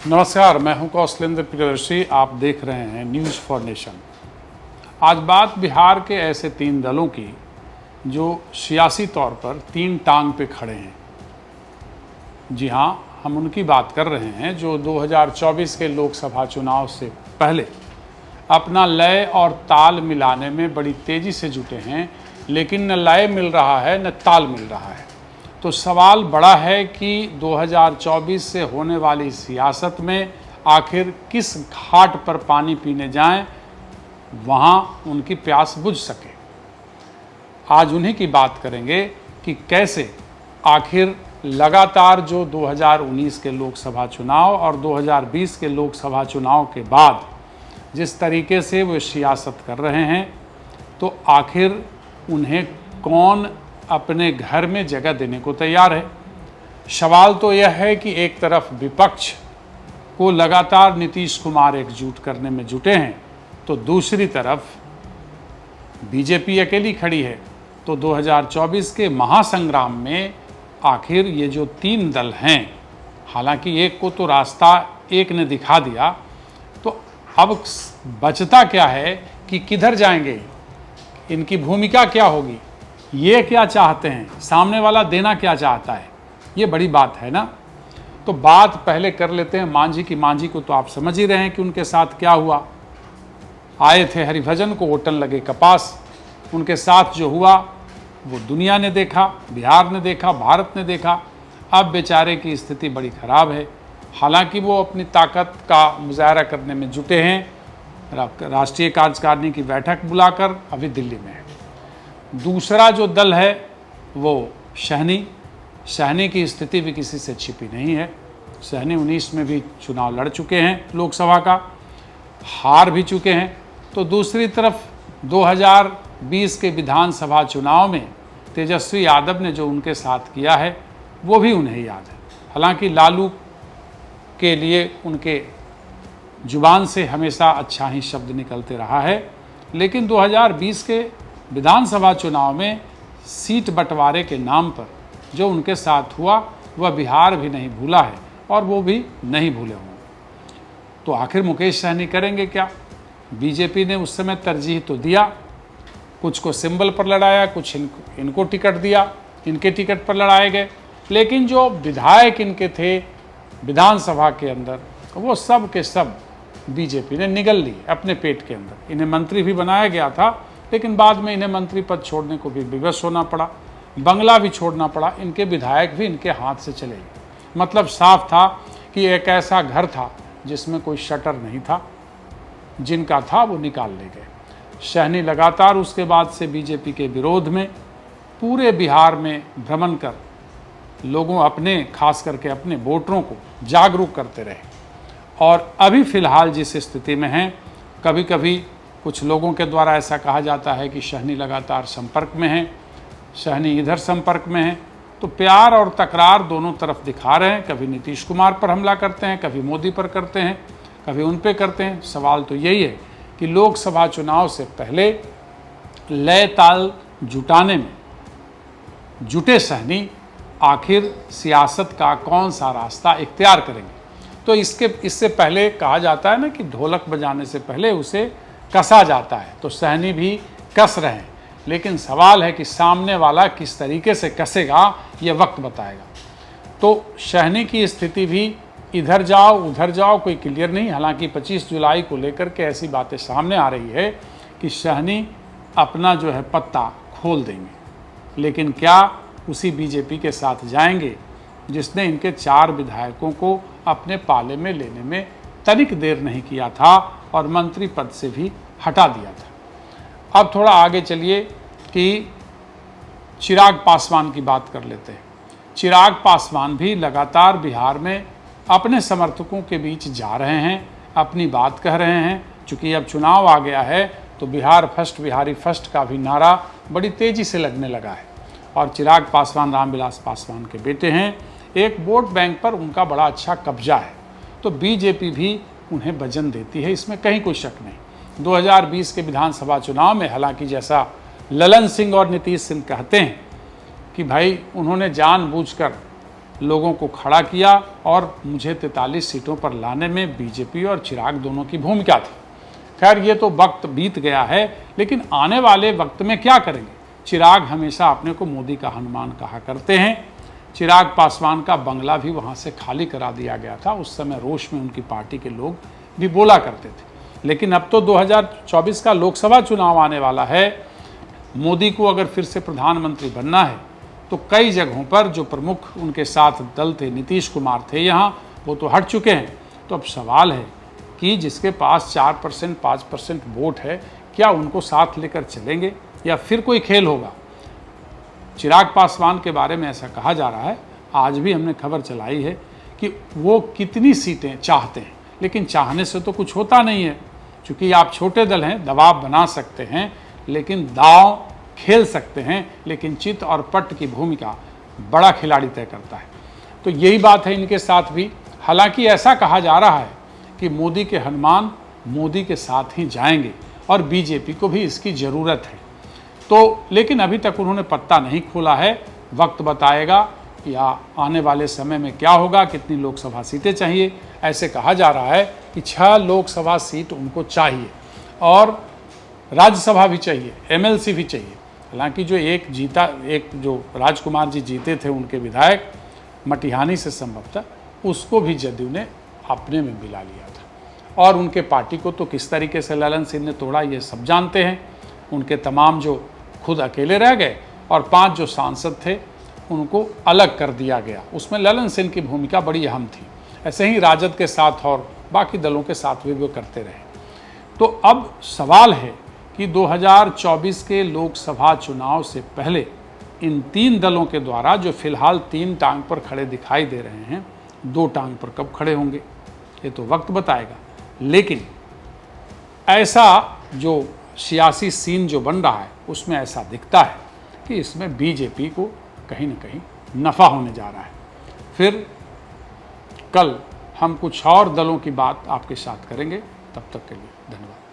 नमस्कार, मैं हूं कौशलेंद्र प्रियदर्शी। आप देख रहे हैं न्यूज़ फॉर नेशन। आज बात बिहार के ऐसे 3 दलों की जो सियासी तौर पर 3 टांग पे खड़े हैं। जी हां, हम उनकी बात कर रहे हैं जो 2024 के लोकसभा चुनाव से पहले अपना लय और ताल मिलाने में बड़ी तेज़ी से जुटे हैं, लेकिन न लय मिल रहा है न ताल मिल रहा है। तो सवाल बड़ा है कि 2024 से होने वाली सियासत में आखिर किस घाट पर पानी पीने जाएं, वहां उनकी प्यास बुझ सके। आज उन्हीं की बात करेंगे कि कैसे आखिर लगातार जो 2019 के लोकसभा चुनाव और 2020 के लोकसभा चुनाव के बाद जिस तरीके से वे सियासत कर रहे हैं, तो आखिर उन्हें कौन अपने घर में जगह देने को तैयार है। सवाल तो यह है कि एक तरफ विपक्ष को लगातार नीतीश कुमार एकजुट करने में जुटे हैं, तो दूसरी तरफ बीजेपी अकेली खड़ी है। तो 2024 के महासंग्राम में आखिर ये जो 3 दल हैं, हालांकि एक को तो रास्ता एक ने दिखा दिया, तो अब बचता क्या है कि किधर जाएंगे, इनकी भूमिका क्या होगी, ये क्या चाहते हैं, सामने वाला देना क्या चाहता है, ये बड़ी बात है ना। तो बात पहले कर लेते हैं मांझी की। मांझी को तो आप समझ ही रहे हैं कि उनके साथ क्या हुआ। आए थे हरिभजन को ओटन लगे कपास। उनके साथ जो हुआ वो दुनिया ने देखा, बिहार ने देखा, भारत ने देखा। अब बेचारे की स्थिति बड़ी खराब है। हालांकि वो अपनी ताकत का मुजाहरा करने में जुटे हैं। राष्ट्रीय कार्यकारिणी की बैठक बुलाकर अभी दिल्ली में है। दूसरा जो दल है वो सहनी की स्थिति भी किसी से छिपी नहीं है। सहनी 19 में भी चुनाव लड़ चुके हैं, लोकसभा का हार भी चुके हैं। तो दूसरी तरफ 2020 के विधानसभा चुनाव में तेजस्वी यादव ने जो उनके साथ किया है वो भी उन्हें याद है। हालांकि लालू के लिए उनके जुबान से हमेशा अच्छा ही शब्द निकलते रहा है, लेकिन 2020 के विधानसभा चुनाव में सीट बंटवारे के नाम पर जो उनके साथ हुआ वह बिहार भी नहीं भूला है और वो भी नहीं भूले होंगे। तो आखिर मुकेश सहनी करेंगे क्या? बीजेपी ने उस समय तरजीह तो दिया, कुछ को सिंबल पर लड़ाया, कुछ इनको टिकट दिया, इनके टिकट पर लड़ाए गए। लेकिन जो विधायक इनके थे विधानसभा के अंदर, वो सब के सब बीजेपी ने निगल लिए अपने पेट के अंदर। इन्हें मंत्री भी बनाया गया था, लेकिन बाद में इन्हें मंत्री पद छोड़ने को भी विवश होना पड़ा, बंगला भी छोड़ना पड़ा। इनके विधायक भी इनके हाथ से चले गए। मतलब साफ था कि एक ऐसा घर था जिसमें कोई शटर नहीं था, जिनका था वो निकाल ले गए। सहनी लगातार उसके बाद से बीजेपी के विरोध में पूरे बिहार में भ्रमण कर लोगों अपने, खास करके अपने वोटरों को जागरूक करते रहे। और अभी फ़िलहाल जिस स्थिति में हैं, कभी कभी कुछ लोगों के द्वारा ऐसा कहा जाता है कि सहनी लगातार संपर्क में हैं, सहनी इधर संपर्क में हैं। तो प्यार और तकरार दोनों तरफ दिखा रहे हैं। कभी नीतीश कुमार पर हमला करते हैं, कभी मोदी पर करते हैं, कभी उन पे करते हैं। सवाल तो यही है कि लोकसभा चुनाव से पहले लय ताल जुटाने में जुटे सहनी आखिर सियासत का कौन सा रास्ता इख्तियार करेंगे। तो इससे पहले कहा जाता है ना कि ढोलक बजाने से पहले उसे कसा जाता है। तो सहनी भी कस रहे हैं, लेकिन सवाल है कि सामने वाला किस तरीके से कसेगा, ये वक्त बताएगा। तो सहनी की स्थिति भी इधर जाओ उधर जाओ कोई क्लियर नहीं। हालांकि 25 जुलाई को लेकर के ऐसी बातें सामने आ रही है कि सहनी अपना जो है पत्ता खोल देंगे, लेकिन क्या उसी बीजेपी के साथ जाएंगे जिसने इनके 4 विधायकों को अपने पाले में लेने में तनिक देर नहीं किया था और मंत्री पद से भी हटा दिया था। अब थोड़ा आगे चलिए कि चिराग पासवान की बात कर लेते हैं। चिराग पासवान भी लगातार बिहार में अपने समर्थकों के बीच जा रहे हैं, अपनी बात कह रहे हैं। चूँकि अब चुनाव आ गया है तो बिहार फर्स्ट, बिहारी फर्स्ट का भी नारा बड़ी तेज़ी से लगने लगा है। और चिराग पासवान रामविलास पासवान के बेटे हैं। एक वोट बैंक पर उनका बड़ा अच्छा कब्जा है, तो बीजेपी भी उन्हें वजन देती है, इसमें कहीं कोई शक नहीं। 2020 के विधानसभा चुनाव में हालांकि जैसा ललन सिंह और नीतीश सिंह कहते हैं कि भाई उन्होंने जानबूझकर लोगों को खड़ा किया और मुझे 43 सीटों पर लाने में बीजेपी और चिराग दोनों की भूमिका थी। खैर ये तो वक्त बीत गया है, लेकिन आने वाले वक्त में क्या करेंगे? चिराग हमेशा अपने को मोदी का हनुमान कहा करते हैं। चिराग पासवान का बंगला भी वहाँ से खाली करा दिया गया था। उस समय रोष में उनकी पार्टी के लोग भी बोला करते थे। लेकिन अब तो 2024 का लोकसभा चुनाव आने वाला है। मोदी को अगर फिर से प्रधानमंत्री बनना है तो कई जगहों पर जो प्रमुख उनके साथ दल थे, नीतीश कुमार थे यहाँ, वो तो हट चुके हैं। तो अब सवाल है कि जिसके पास 4% 5% वोट है, क्या उनको साथ लेकर चलेंगे या फिर कोई खेल होगा? चिराग पासवान के बारे में ऐसा कहा जा रहा है, आज भी हमने खबर चलाई है कि वो कितनी सीटें चाहते हैं, लेकिन चाहने से तो कुछ होता नहीं है। क्योंकि आप छोटे दल हैं, दबाव बना सकते हैं, लेकिन दांव खेल सकते हैं, लेकिन चित और पट की भूमिका बड़ा खिलाड़ी तय करता है। तो यही बात है इनके साथ भी। हालांकि ऐसा कहा जा रहा है कि मोदी के हनुमान मोदी के साथ ही जाएंगे और बीजेपी को भी इसकी ज़रूरत है। तो लेकिन अभी तक उन्होंने पत्ता नहीं खोला है। वक्त बताएगा या आने वाले समय में क्या होगा, कितनी लोकसभा सीटें चाहिए। ऐसे कहा जा रहा है कि 6 लोकसभा सीट उनको चाहिए और राज्यसभा भी चाहिए, एमएलसी भी चाहिए। हालांकि जो एक जो राजकुमार जी जीते थे उनके विधायक मटिहानी से संभवतः, उसको भी जदयू ने अपने में मिला लिया था। और उनके पार्टी को तो किस तरीके से ललन सिंह ने तोड़ा ये सब जानते हैं। उनके तमाम जो खुद अकेले रह गए और 5 जो सांसद थे उनको अलग कर दिया गया। उसमें ललन सिंह की भूमिका बड़ी अहम थी। ऐसे ही राजद के साथ और बाकी दलों के साथ भी वो करते रहे। तो अब सवाल है कि 2024 के लोकसभा चुनाव से पहले इन 3 दलों के द्वारा जो फिलहाल 3 टांग पर खड़े दिखाई दे रहे हैं, 2 टांग पर कब खड़े होंगे ये तो वक्त बताएगा। लेकिन ऐसा जो सियासी सीन जो बन रहा है उसमें ऐसा दिखता है कि इसमें बीजेपी को कहीं ना कहीं नफ़ा होने जा रहा है। फिर कल हम कुछ और दलों की बात आपके साथ करेंगे। तब तक के लिए धन्यवाद।